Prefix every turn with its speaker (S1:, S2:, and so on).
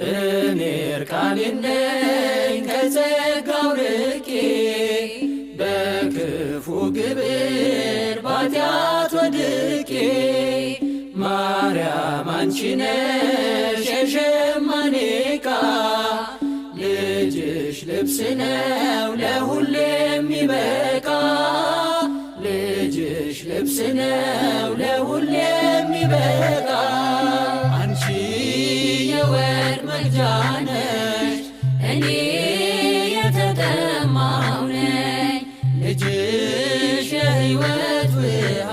S1: እኔ እርቃኔን ነኝ ከጸጋው ርቄ በክፉ ግብር ባጢአት ወድቄ ማርያም አንቺ ነሽ የሸማኔ ዕቃ ልጅሽ ልብስ ነው ለሁሌ የሚበቃ ልጅሽ ልብስ ነው ለሁሌ የሚበቃ አንቺ የወርቅ መቅጃ ነሽ እኔ የተጠማሁ ነኝ ልጅሽ የሕይወት ውሃ